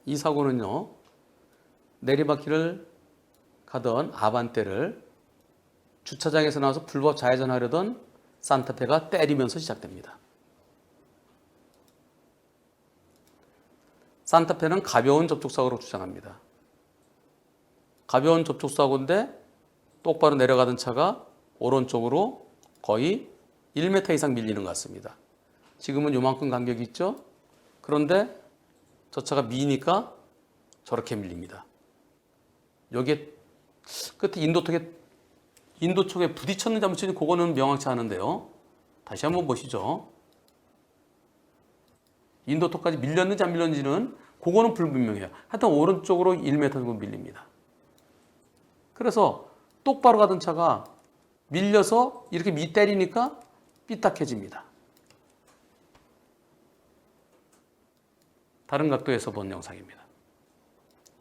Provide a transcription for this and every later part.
이 사고는요, 내리막길을 가던 아반떼를 주차장에서 나와서 불법 좌회전하려던 산타페가 때리면서 시작됩니다. 산타페는 가벼운 접촉사고로 주장합니다. 가벼운 접촉사고인데 똑바로 내려가던 차가 오른쪽으로 거의 1m 이상 밀리는 것 같습니다. 지금은 요만큼 간격이 있죠? 그런데 저 차가 미니까 저렇게 밀립니다. 여기에 끝에 인도 쪽에 부딪혔는지 안 부딪혔는지 그거는 명확치 않은데요. 다시 한번 보시죠. 인도 쪽까지 밀렸는지 안 밀렸는지는 그거는 불분명해요. 하여튼 오른쪽으로 1m 정도 밀립니다. 그래서 똑바로 가던 차가 밀려서 이렇게 때리니까 삐딱해집니다. 다른 각도에서 본 영상입니다.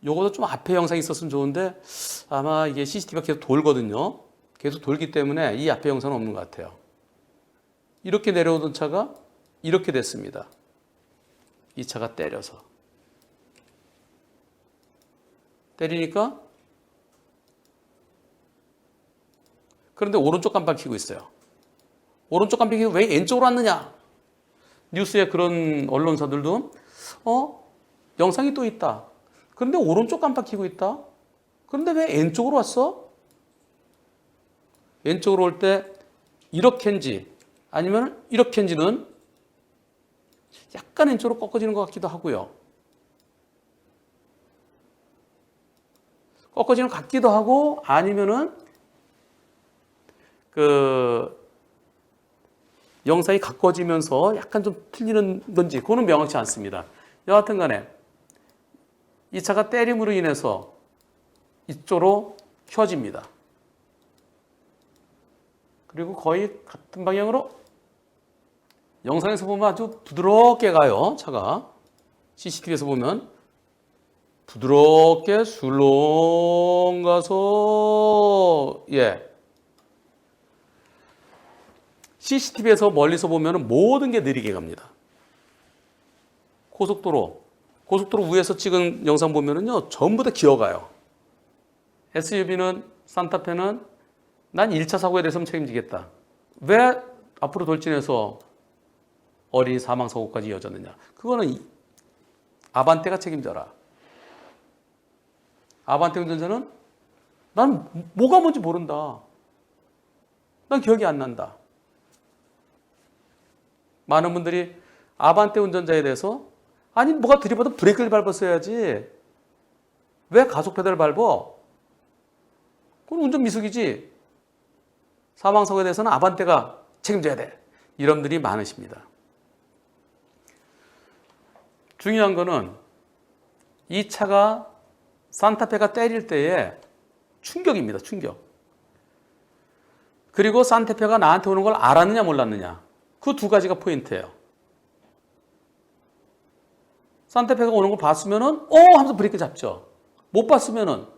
요것도 좀 앞에 영상이 있었으면 좋은데 아마 이게 CCTV가 계속 돌거든요. 계속 돌기 때문에 이 앞에 영상은 없는 것 같아요. 이렇게 내려오던 차가 이렇게 됐습니다. 이 차가 때리니까 그런데 오른쪽 깜빡 켜고 있어요. 오른쪽 깜빡 켜고 왜 왼쪽으로 왔느냐? 뉴스에 그런 언론사들도 영상이 또 있다. 그런데 오른쪽 깜빡 켜고 있다. 그런데 왜 왼쪽으로 왔어? 왼쪽으로 올 때 이렇게인지 아니면 이렇게인지는 약간 왼쪽으로 꺾어지는 것 같기도 하고요. 꺾어지는 것 같기도 하고 아니면은 영상이 가까워지면서 약간 좀 틀리는 건지 그거는 명확치 않습니다. 여하튼 간에 이 차가 때림으로 인해서 이쪽으로 켜집니다. 그리고 거의 같은 방향으로 영상에서 보면 아주 부드럽게 가요. 차가 CCTV에서 보면 부드럽게 술렁 가서 CCTV에서 멀리서 보면 모든 게 느리게 갑니다. 고속도로 위에서 찍은 영상 보면은요, 전부 다 기어가요. SUV는, 산타페는 난 1차 사고에 대해서는 책임지겠다. 왜 앞으로 돌진해서 어린이 사망사고까지 이어졌느냐. 그거는 아반떼가 책임져라. 아반떼 운전자는 난 뭐가 뭔지 모른다. 난 기억이 안 난다. 많은 분들이 아반떼 운전자에 대해서 아니 뭐가 들이받아 브레이크를 밟았어야지 왜 가속 페달을 밟어? 그건 운전 미숙이지. 사망사고에 대해서는 아반떼가 책임져야 돼. 이런 분들이 많으십니다. 중요한 거는 이 차가 산타페가 때릴 때의 충격입니다. 충격. 그리고 산타페가 나한테 오는 걸 알았느냐 몰랐느냐. 그 두 가지가 포인트예요. 산타페가 오는 걸 봤으면은 하면서 브레이크 잡죠. 못 봤으면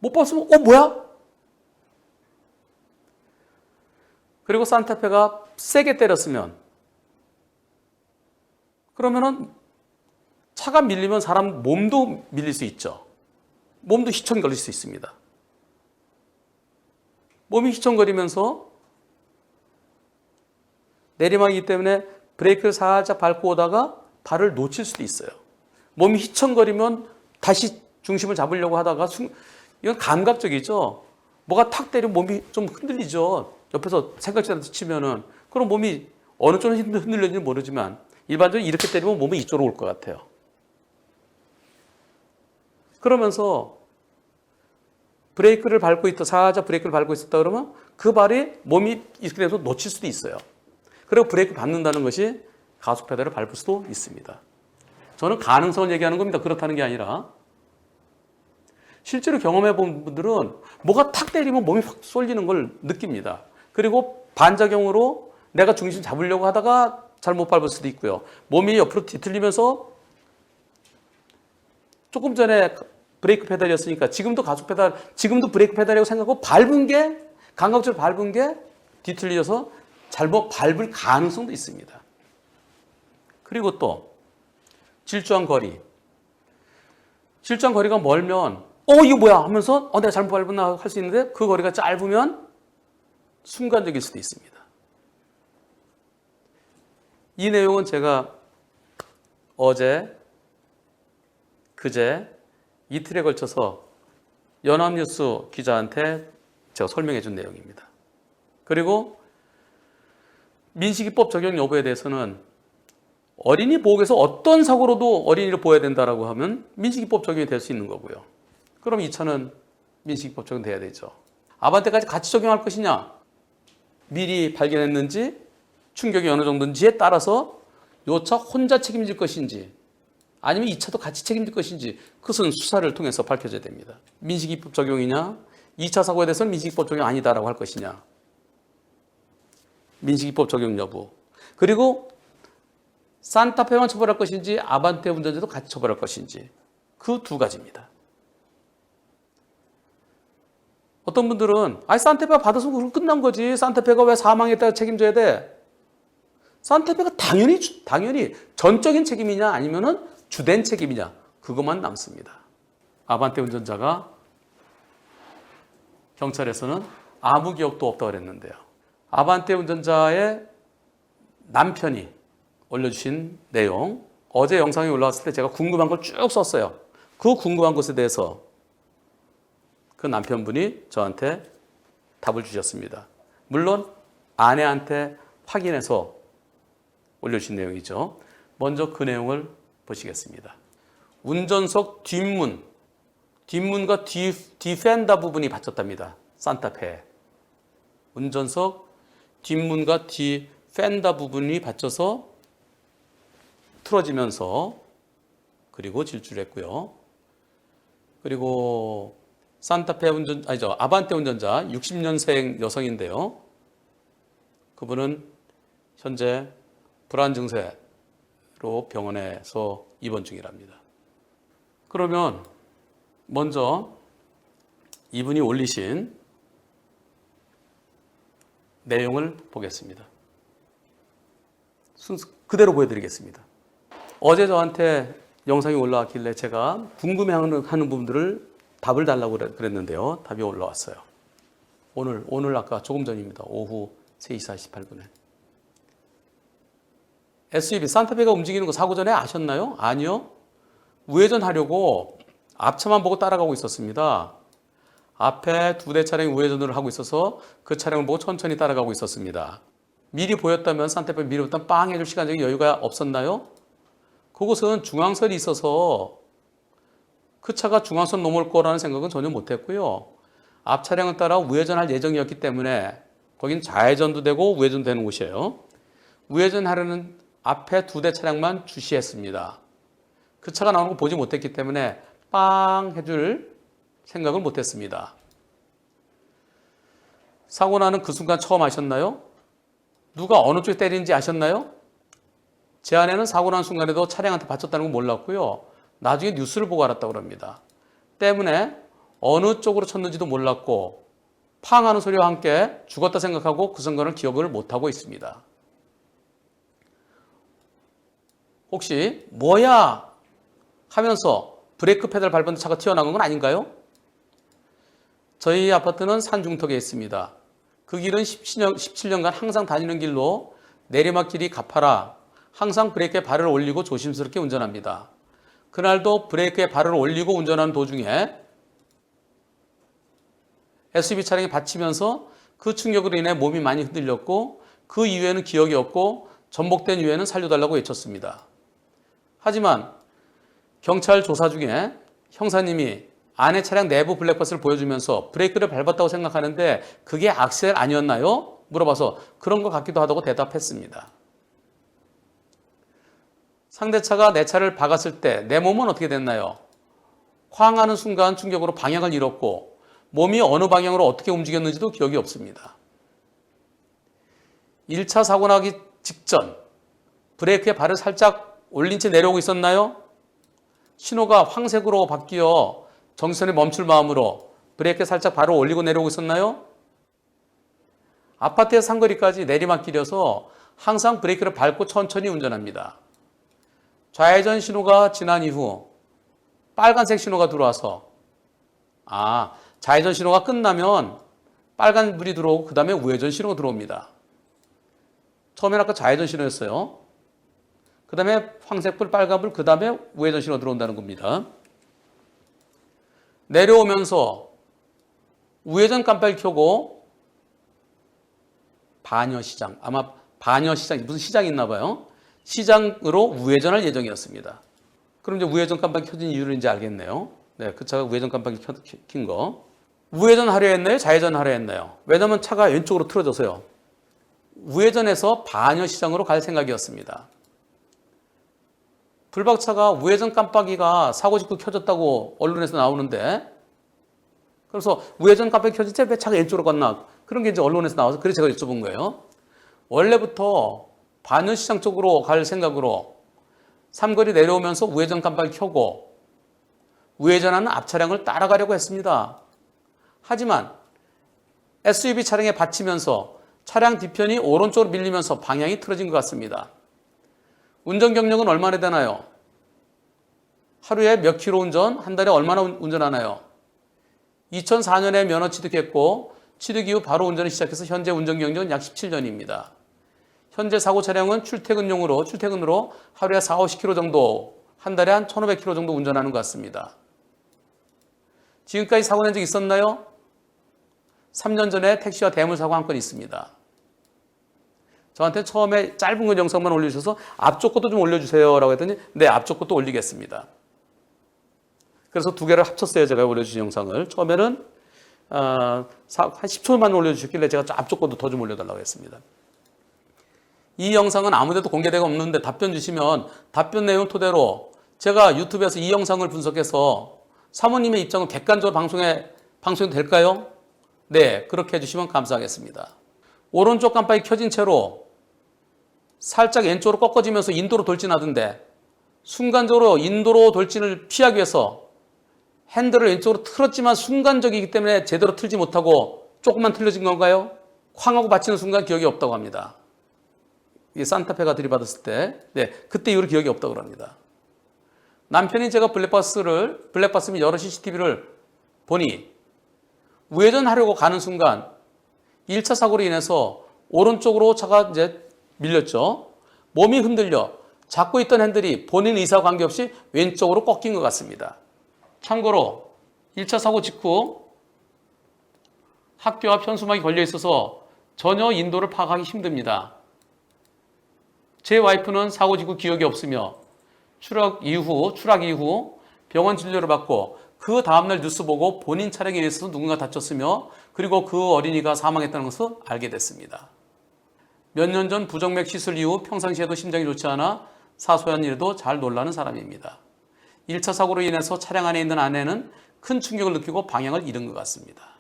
뭐야? 그리고 산타페가 세게 때렸으면 그러면은 차가 밀리면 사람 몸도 밀릴 수 있죠. 몸도 휘청거릴 수 있습니다. 몸이 휘청거리면서 내리막이기 때문에 브레이크를 살짝 밟고 오다가 발을 놓칠 수도 있어요. 몸이 휘청거리면 다시 중심을 잡으려고 하다가 이건 감각적이죠. 뭐가 탁 때리면 몸이 좀 흔들리죠. 옆에서 생각지도 않게 치면은 그럼 몸이 어느 쪽으로 흔들리는지 모르지만 일반적으로 이렇게 때리면 몸이 이쪽으로 올 것 같아요. 그러면서 브레이크를 밟고 있다, 살짝 브레이크를 밟고 있었다 그러면 그 발이 몸이 이렇게 돼서 놓칠 수도 있어요. 그리고 브레이크 밟는다는 것이 가속 페달을 밟을 수도 있습니다. 저는 가능성을 얘기하는 겁니다. 그렇다는 게 아니라 실제로 경험해 본 분들은 뭐가 탁 때리면 몸이 확 쏠리는 걸 느낍니다. 그리고 반작용으로 내가 중심 잡으려고 하다가 잘못 밟을 수도 있고요. 몸이 옆으로 뒤틀리면서 조금 전에 브레이크 페달이었으니까 지금도 가속 페달, 지금도 브레이크 페달이라고 생각하고 밟은 게, 감각적으로 밟은 게 뒤틀려서 잘못 밟을 가능성도 있습니다. 그리고 또 질주한 거리. 실전 거리가 멀면 이거 뭐야 하면서 내가 잘못 밟았나 할 수 있는데 그 거리가 짧으면 순간적일 수도 있습니다. 이 내용은 제가 어제, 그제 이틀에 걸쳐서 연합뉴스 기자한테 제가 설명해 준 내용입니다. 그리고 민식이법 적용 여부에 대해서는 어린이 보호에서 어떤 사고로도 어린이를 보호해야 된다라고 하면 민식이법 적용이 될 수 있는 거고요. 그럼 이 차는 민식이법 적용돼야 되죠. 아반떼까지 같이 적용할 것이냐? 미리 발견했는지 충격이 어느 정도인지에 따라서 이 차 혼자 책임질 것인지 아니면 이 차도 같이 책임질 것인지 그것은 수사를 통해서 밝혀져야 됩니다. 민식이법 적용이냐? 2차 사고에 대해서는 민식이법 적용 아니다라고 할 것이냐? 민식이법 적용 여부. 그리고 산타페만 처벌할 것인지 아반떼 운전자도 같이 처벌할 것인지 그 두 가지입니다. 어떤 분들은 산타페가 받았으면 그럼 끝난 거지. 산타페가 왜 사망했다고 책임져야 돼? 산타페가 당연히 전적인 책임이냐 아니면은 주된 책임이냐 그것만 남습니다. 아반떼 운전자가 경찰에서는 아무 기억도 없다고 그랬는데요. 아반떼 운전자의 남편이 올려주신 내용, 어제 영상이 올라왔을 때 제가 궁금한 걸 쭉 썼어요. 그 궁금한 것에 대해서 그 남편분이 저한테 답을 주셨습니다. 물론 아내한테 확인해서 올려주신 내용이죠. 먼저 그 내용을 보시겠습니다. 운전석 뒷문과 디펜더 부분이 받쳤답니다. 산타페. 운전석 뒷문과 디펜더 부분이 받쳐서 틀어지면서 그리고 질주했고요. 그리고 아반떼 운전자 60년생 여성인데요. 그분은 현재 불안 증세로 병원에서 입원 중이랍니다. 그러면 먼저 이분이 올리신 내용을 보겠습니다. 순서 그대로 보여드리겠습니다. 어제 저한테 영상이 올라왔길래 제가 궁금해하는 부분들을 답을 달라고 그랬는데요. 답이 올라왔어요. 오늘 아까 조금 전입니다. 오후 3시 48분에. SUV 산타페가 움직이는 거 사고 전에 아셨나요? 아니요. 우회전하려고 앞차만 보고 따라가고 있었습니다. 앞에 2대 차량이 우회전을 하고 있어서 그 차량을 보고 천천히 따라가고 있었습니다. 미리 보였다면 산타페 미리 보였다면 빵 해줄 시간적인 여유가 없었나요? 그곳은 중앙선이 있어서 그 차가 중앙선 넘을 거라는 생각은 전혀 못했고요. 앞 차량을 따라 우회전할 예정이었기 때문에 거긴 좌회전도 되고 우회전도 되는 곳이에요. 우회전하려는 앞에 2대 차량만 주시했습니다. 그 차가 나오는 거 보지 못했기 때문에 빵 해줄 생각을 못했습니다. 사고 나는 그 순간 처음 아셨나요? 누가 어느 쪽에 때리는지 아셨나요? 제 아내는 사고 난 순간에도 차량한테 받쳤다는 건 몰랐고요. 나중에 뉴스를 보고 알았다고 합니다. 때문에 어느 쪽으로 쳤는지도 몰랐고 팡 하는 소리와 함께 죽었다 생각하고 그 순간을 기억을 못하고 있습니다. 혹시 뭐야 하면서 브레이크 페달 밟았는데 차가 튀어나간 건 아닌가요? 저희 아파트는 산중턱에 있습니다. 그 길은 17년간 항상 다니는 길로 내리막길이 가파라 항상 브레이크에 발을 올리고 조심스럽게 운전합니다. 그날도 브레이크에 발을 올리고 운전하는 도중에 SUV 차량이 받치면서 그 충격으로 인해 몸이 많이 흔들렸고 그 이후에는 기억이 없고 전복된 이후에는 살려달라고 외쳤습니다. 하지만 경찰 조사 중에 형사님이 아내 차량 내부 블랙박스를 보여주면서 브레이크를 밟았다고 생각하는데 그게 악셀 아니었나요? 물어봐서 그런 것 같기도 하다고 대답했습니다. 상대차가 내 차를 박았을 때 내 몸은 어떻게 됐나요? 쾅 하는 순간 충격으로 방향을 잃었고 몸이 어느 방향으로 어떻게 움직였는지도 기억이 없습니다. 1차 사고 나기 직전 브레이크에 발을 살짝 올린 채 내려오고 있었나요? 신호가 황색으로 바뀌어 정지선에 멈출 마음으로 브레이크에 살짝 발을 올리고 내려오고 있었나요? 아파트의 상거리까지 내리막길이어서 항상 브레이크를 밟고 천천히 운전합니다. 좌회전 신호가 지난 이후 빨간색 신호가 들어와서 좌회전 신호가 끝나면 빨간불이 들어오고 그 다음에 우회전 신호가 들어옵니다. 처음에는 아까 좌회전 신호였어요. 그 다음에 황색불, 빨간불, 그 다음에 우회전 신호 들어온다는 겁니다. 내려오면서 우회전 깜빡이 켜고 반여시장, 아마 반여시장, 무슨 시장이 있나 봐요. 시장으로 우회전할 예정이었습니다. 그럼 이제 우회전 깜빡이 켜진 이유를 이제 알겠네요. 네, 그 차가 우회전 깜빡이 킨 거. 우회전 하려 했나요? 좌회전 하려 했나요? 왜냐면 차가 왼쪽으로 틀어져서요. 우회전해서 반여시장으로 갈 생각이었습니다. 불박차가 우회전 깜빡이가 사고 직후 켜졌다고 언론에서 나오는데, 그래서 우회전 깜빡이 켜질 때 왜 차가 왼쪽으로 갔나? 그런 게 이제 언론에서 나와서 그래서 제가 여쭤본 거예요. 원래부터 반여시장 쪽으로 갈 생각으로 삼거리 내려오면서 우회전 깜빡이 켜고 우회전하는 앞 차량을 따라가려고 했습니다. 하지만 SUV 차량에 받치면서 차량 뒤편이 오른쪽으로 밀리면서 방향이 틀어진 것 같습니다. 운전 경력은 얼마나 되나요? 하루에 몇 킬로 운전, 한 달에 얼마나 운전하나요? 2004년에 면허 취득했고 취득 이후 바로 운전을 시작해서 현재 운전 경력은 약 17년입니다. 현재 사고 차량은 출퇴근으로 하루에 40-50km 정도, 한 달에 한 1,500km 정도 운전하는 것 같습니다. 지금까지 사고 낸 적 있었나요? 3년 전에 택시와 대물 사고 한 건 있습니다. 저한테 처음에 짧은 건 영상만 올려주셔서 앞쪽 것도 좀 올려주세요 라고 했더니 네, 앞쪽 것도 올리겠습니다. 그래서 두 개를 합쳤어요. 제가 올려주신 영상을. 처음에는 한 10초만 올려주셨길래 제가 앞쪽 것도 더 좀 올려달라고 했습니다. 이 영상은 아무데도 공개되가 없는데 답변 주시면 답변 내용 토대로 제가 유튜브에서 이 영상을 분석해서 사모님의 입장을 객관적으로 방송이 될까요? 네, 그렇게 해주시면 감사하겠습니다. 오른쪽 깜빡이 켜진 채로 살짝 왼쪽으로 꺾어지면서 인도로 돌진하던데 순간적으로 인도로 돌진을 피하기 위해서 핸들을 왼쪽으로 틀었지만 순간적이기 때문에 제대로 틀지 못하고 조금만 틀려진 건가요? 쾅하고 받치는 순간 기억이 없다고 합니다. 이 산타페가 들이받았을 때, 네, 그때 이후로 기억이 없다고 합니다. 남편이 제가 블랙박스 및 여러 CCTV를 보니 우회전하려고 가는 순간 1차 사고로 인해서 오른쪽으로 차가 이제 밀렸죠. 몸이 흔들려 잡고 있던 핸들이 본인 의사와 관계없이 왼쪽으로 꺾인 것 같습니다. 참고로 1차 사고 직후 학교 앞 현수막이 걸려 있어서 전혀 인도를 파악하기 힘듭니다. 제 와이프는 사고 직후 기억이 없으며 추락 이후 병원 진료를 받고 그 다음날 뉴스 보고 본인 차량에 의해서 누군가 다쳤으며 그리고 그 어린이가 사망했다는 것을 알게 됐습니다. 몇 년 전 부정맥 시술 이후 평상시에도 심장이 좋지 않아 사소한 일에도 잘 놀라는 사람입니다. 1차 사고로 인해서 차량 안에 있는 아내는 큰 충격을 느끼고 방향을 잃은 것 같습니다.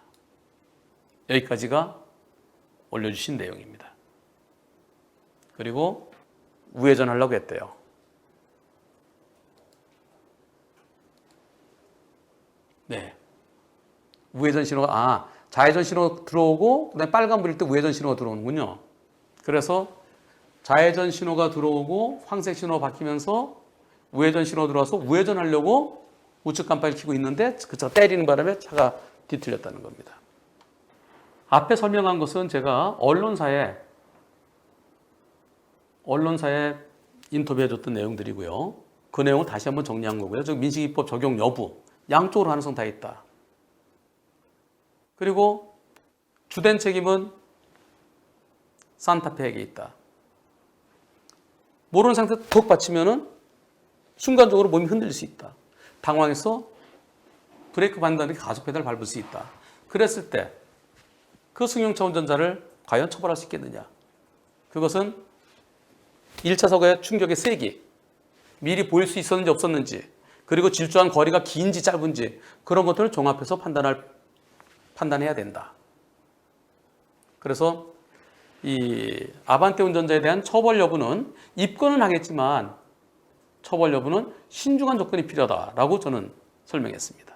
여기까지가 올려주신 내용입니다. 그리고 우회전하려고 했대요. 네. 우회전 신호가, 좌회전 신호 들어오고, 그 다음에 빨간불일 때 우회전 신호가 들어오는군요. 그래서 좌회전 신호가 들어오고, 황색 신호 바뀌면서 우회전 신호 들어와서 우회전하려고 우측 깜빡이를 켜고 있는데, 그 차가 때리는 바람에 차가 뒤틀렸다는 겁니다. 앞에 설명한 것은 제가 언론사에 인터뷰해줬던 내용들이고요. 그 내용을 다시 한번 정리한 거고요. 즉 민식이법 적용 여부, 양쪽으로 가능성 다 있다. 그리고 주된 책임은 산타페에게 있다. 모르는 상태에서 톡 받치면은 순간적으로 몸이 흔들릴 수 있다. 당황해서 브레이크 밟는다는 게 가속 페달을 밟을 수 있다. 그랬을 때 그 승용차 운전자를 과연 처벌할 수 있겠느냐. 그것은 1차 사고의 충격의 세기, 미리 보일 수 있었는지 없었는지, 그리고 질주한 거리가 긴지 짧은지 그런 것들을 종합해서 판단해야 된다. 그래서 이 아반떼 운전자에 대한 처벌 여부는 입건은 하겠지만 처벌 여부는 신중한 조건이 필요하다라고 저는 설명했습니다.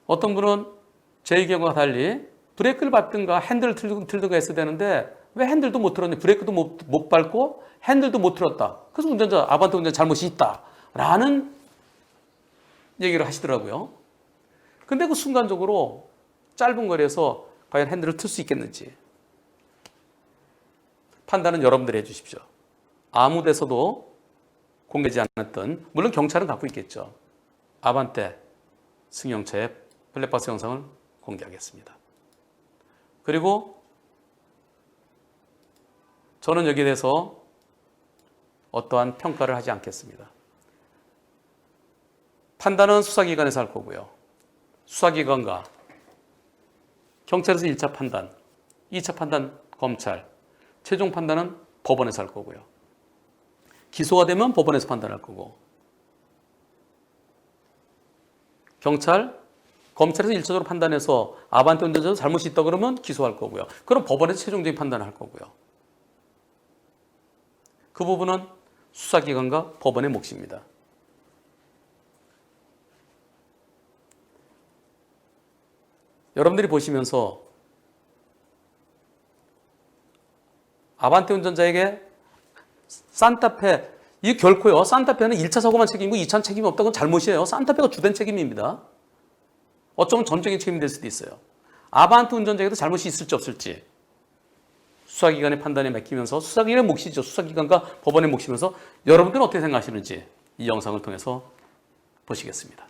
어떤 분은 제 의견과 달리 브레이크를 밟든가 핸들을 틀든가 했어야 되는데 왜 핸들도 못 틀었냐, 브레이크도 못 밟고 핸들도 못 틀었다. 그래서 아반떼 운전자 잘못이 있다라는 얘기를 하시더라고요. 근데 그 순간적으로 짧은 거리에서 과연 핸들을 틀 수 있겠는지 판단은 여러분들이 해주십시오. 아무 데서도 공개되지 않았던, 물론 경찰은 갖고 있겠죠. 아반떼 승용차의 블랙박스 영상을 공개하겠습니다. 그리고 저는 여기에 대해서 어떠한 평가를 하지 않겠습니다. 판단은 수사기관에서 할 거고요. 수사기관과 경찰에서 1차 판단, 2차 판단 검찰, 최종 판단은 법원에서 할 거고요. 기소가 되면 법원에서 판단할 거고, 경찰, 검찰에서 1차적으로 판단해서 아반떼 운전자도 잘못이 있다 그러면 기소할 거고요. 그럼 법원에서 최종적인 판단을 할 거고요. 그 부분은 수사기관과 법원의 몫입니다. 여러분들이 보시면서 아반떼 운전자에게 산타페, 이 결코요, 산타페는 1차 사고만 책임이고 2차는 책임이 없다고 잘못이에요. 산타페가 주된 책임입니다. 어쩌면 전적인 책임이 될 수도 있어요. 아반떼 운전자에게도 잘못이 있을지 없을지 수사기관의 판단에 맡기면서, 수사기관의 몫이죠. 수사기관과 법원의 몫이면서 여러분들은 어떻게 생각하시는지 이 영상을 통해서 보시겠습니다.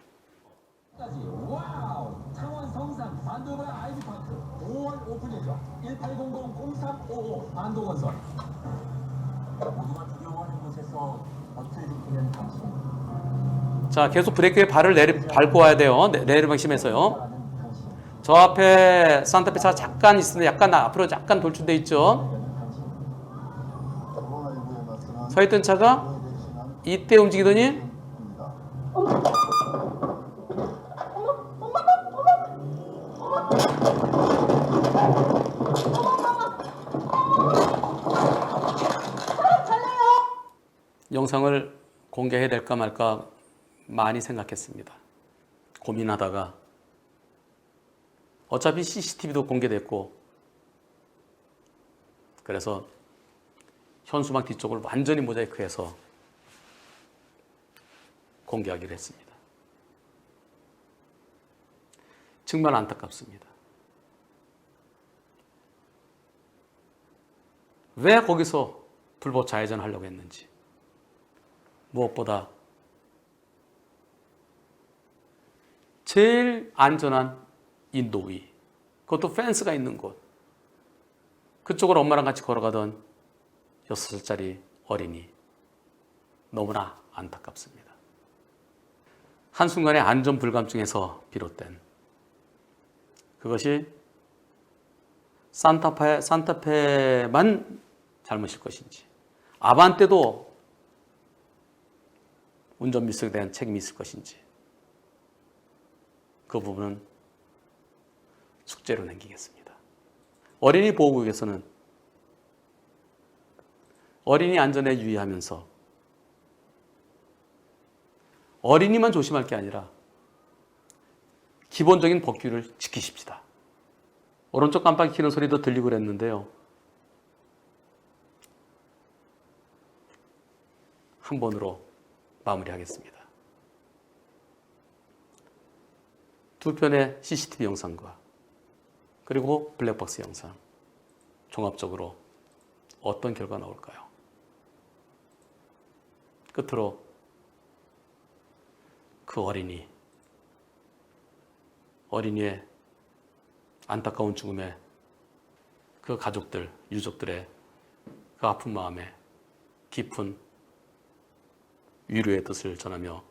와우! 창원 성산 반도그라 아이비파크 5월 오픈 예정 1800-0355 반도건설. 모두가 두려워하는 곳에서 버튼을 지키는 당신. 자, 계속 브레이크에 발을 밟고 와야 돼요. 내리막심에서요. 저 앞에 산타페 차 잠깐 있으는데 약간 앞으로 약간 돌출돼 있죠. 서 있던 차가 이때 움직이더니 영상을 공개해야 될까 말까 많이 생각했습니다. 고민하다가 어차피 CCTV도 공개됐고, 그래서 현수막 뒤쪽을 완전히 모자이크해서 공개하기로 했습니다. 정말 안타깝습니다. 왜 거기서 불법 좌회전 하려고 했는지. 무엇보다 제일 안전한 인도 위, 그것도 펜스가 있는 곳, 그쪽으로 엄마랑 같이 걸어가던 6살짜리 어린이, 너무나 안타깝습니다. 한순간의 안전 불감증에서 비롯된 그것이 산타페만 잘못일 것인지, 아반떼도 운전 밀석에 대한 책임이 있을 것인지, 그 부분은 숙제로 남기겠습니다. 어린이 보호구역에서는 어린이 안전에 유의하면서 어린이만 조심할 게 아니라 기본적인 법규를 지키십시다. 오른쪽 깜빡이 켜는 소리도 들리고 그랬는데요. 한 번으로 마무리하겠습니다. 두 편의 CCTV 영상과 그리고 블랙박스 영상, 종합적으로 어떤 결과가 나올까요? 끝으로 그 어린이의 안타까운 죽음에 그 가족들, 유족들의 그 아픈 마음에 깊은 위로의 뜻을 전하며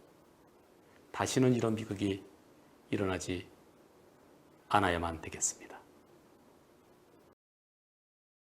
다시는 이런 비극이 일어나지 않아야만 되겠습니다.